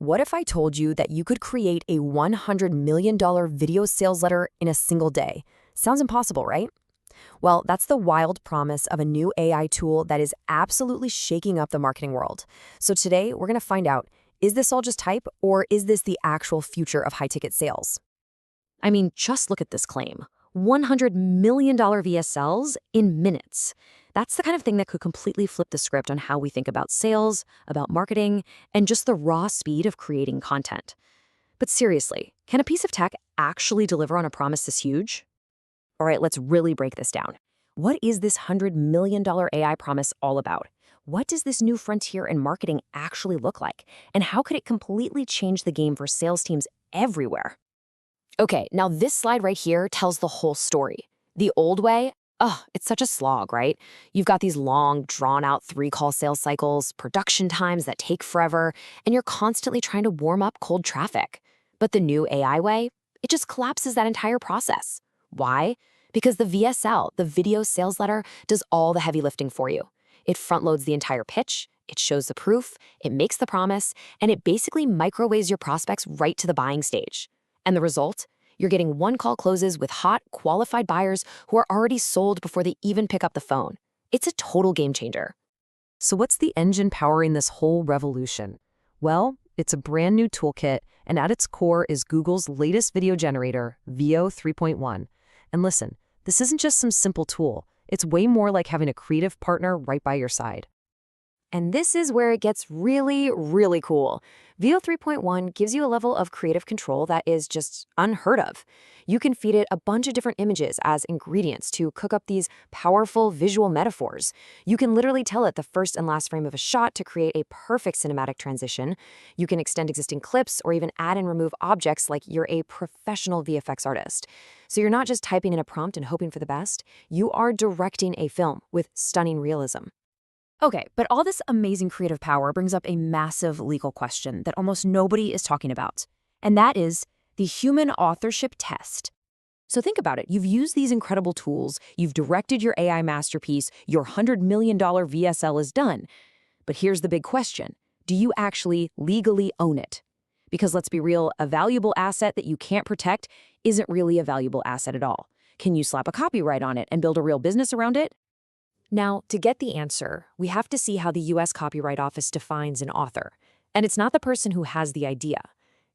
What if I told you that you could create a $100 million video sales letter in a single day? Sounds impossible, right? Well, that's the wild promise of a new AI tool that is absolutely shaking up the marketing world. So today, we're going to find out, is this all just hype, or is this the actual future of high-ticket sales? I mean, just look at this claim. $100 million VSLs in minutes. That's the kind of thing that could completely flip the script on how we think about sales, about marketing, and just the raw speed of creating content. But seriously, can a piece of tech actually deliver on a promise this huge? All right, let's really break this down. What is this $100 million AI promise all about? What does this new frontier in marketing actually look like? And how could it completely change the game for sales teams everywhere? Okay, now this slide right here tells the whole story. The old way, it's such a slog, right? You've got these long, drawn-out 3-call sales cycles, production times that take forever, and you're constantly trying to warm up cold traffic. But the new AI way, it just collapses that entire process. Why? Because the VSL, the video sales letter, does all the heavy lifting for you. It front-loads the entire pitch, it shows the proof, it makes the promise, and it basically microwaves your prospects right to the buying stage. And the result? You're getting one-call closes with hot, qualified buyers who are already sold before they even pick up the phone. It's a total game changer. So what's the engine powering this whole revolution? Well, it's a brand new toolkit, and at its core is Google's latest video generator, Veo 3.1. And listen, this isn't just some simple tool. It's way more like having a creative partner right by your side. And this is where it gets really, really cool. Veo 3.1 gives you a level of creative control that is just unheard of. You can feed it a bunch of different images as ingredients to cook up these powerful visual metaphors. You can literally tell it the first and last frame of a shot to create a perfect cinematic transition. You can extend existing clips or even add and remove objects like you're a professional VFX artist. So you're not just typing in a prompt and hoping for the best, you are directing a film with stunning realism. Okay, but all this amazing creative power brings up a massive legal question that almost nobody is talking about, and that is the human authorship test. So think about it. You've used these incredible tools, you've directed your AI masterpiece, your $100 million VSL is done. But here's the big question. Do you actually legally own it? Because let's be real, a valuable asset that you can't protect isn't really a valuable asset at all. Can you slap a copyright on it and build a real business around it? Now, to get the answer, we have to see how the U.S. Copyright Office defines an author. And it's not the person who has the idea.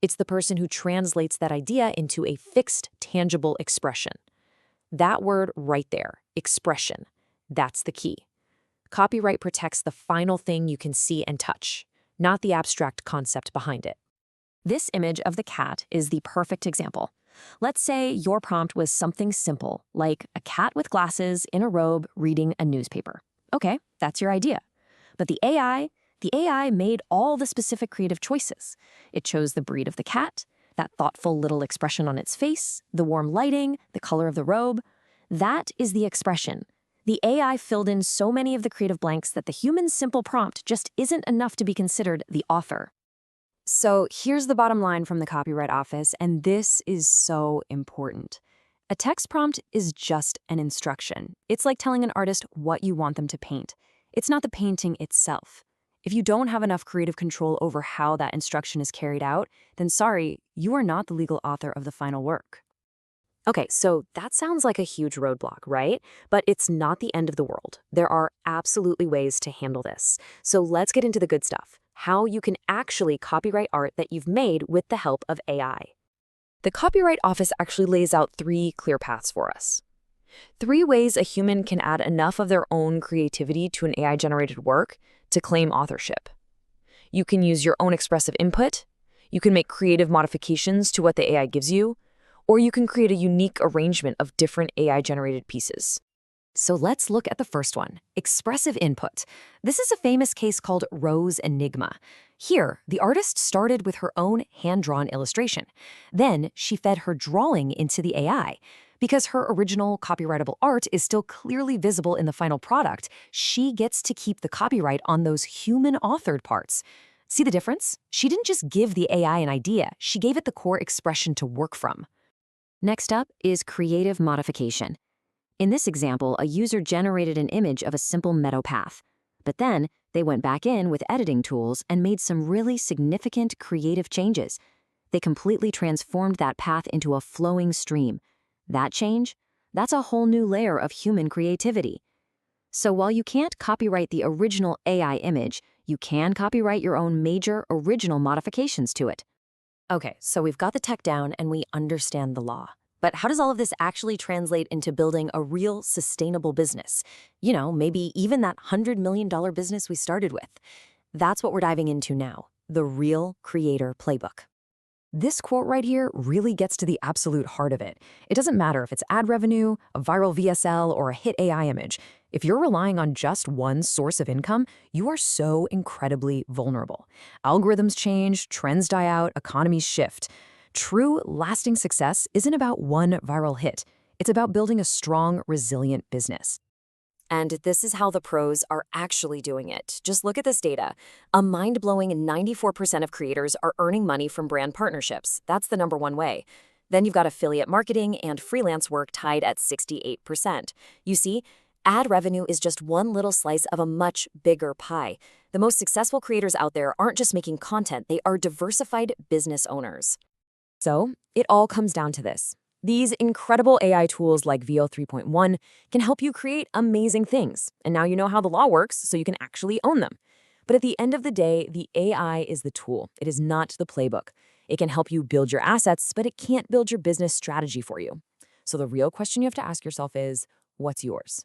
It's the person who translates that idea into a fixed, tangible expression. That word right there, expression, that's the key. Copyright protects the final thing you can see and touch, not the abstract concept behind it. This image of the cat is the perfect example. Let's say your prompt was something simple, like a cat with glasses in a robe reading a newspaper. Okay, that's your idea. But the AI made all the specific creative choices. It chose the breed of the cat, that thoughtful little expression on its face, the warm lighting, the color of the robe. That is the expression. The AI filled in so many of the creative blanks that the human's simple prompt just isn't enough to be considered the author. So here's the bottom line from the Copyright Office, and this is so important. A text prompt is just an instruction. It's like telling an artist what you want them to paint. It's not the painting itself. If you don't have enough creative control over how that instruction is carried out, then sorry, you are not the legal author of the final work. Okay, so that sounds like a huge roadblock, right? But it's not the end of the world. There are absolutely ways to handle this. So let's get into the good stuff. How you can actually copyright art that you've made with the help of AI. The Copyright Office actually lays out 3 clear paths for us. 3 ways a human can add enough of their own creativity to an AI-generated work to claim authorship. You can use your own expressive input, you can make creative modifications to what the AI gives you, or you can create a unique arrangement of different AI-generated pieces. So let's look at the first one, expressive input. This is a famous case called Rose Enigma. Here, the artist started with her own hand-drawn illustration. Then she fed her drawing into the AI. Because her original copyrightable art is still clearly visible in the final product, she gets to keep the copyright on those human-authored parts. See the difference? She didn't just give the AI an idea, she gave it the core expression to work from. Next up is creative modification. In this example, a user generated an image of a simple meadow path. But then, they went back in with editing tools and made some really significant creative changes. They completely transformed that path into a flowing stream. That change? That's a whole new layer of human creativity. So while you can't copyright the original AI image, you can copyright your own major original modifications to it. Okay, so we've got the tech down and we understand the law. But how does all of this actually translate into building a real sustainable business? You know, maybe even that $100 million business we started with. That's what we're diving into now, the Real Creator Playbook. This quote right here really gets to the absolute heart of it. It doesn't matter if it's ad revenue, a viral VSL, or a hit AI image. If you're relying on just one source of income, you are so incredibly vulnerable. Algorithms change, trends die out, economies shift. True, lasting success isn't about one viral hit. It's about building a strong, resilient business. And this is how the pros are actually doing it. Just look at this data. A mind-blowing 94% of creators are earning money from brand partnerships. That's the #1 way. Then you've got affiliate marketing and freelance work tied at 68%. You see, ad revenue is just one little slice of a much bigger pie. The most successful creators out there aren't just making content, they are diversified business owners. So, it all comes down to this. These incredible AI tools like Veo 3.1 can help you create amazing things. And now you know how the law works, so you can actually own them. But at the end of the day, the AI is the tool. It is not the playbook. It can help you build your assets, but it can't build your business strategy for you. So the real question you have to ask yourself is, what's yours?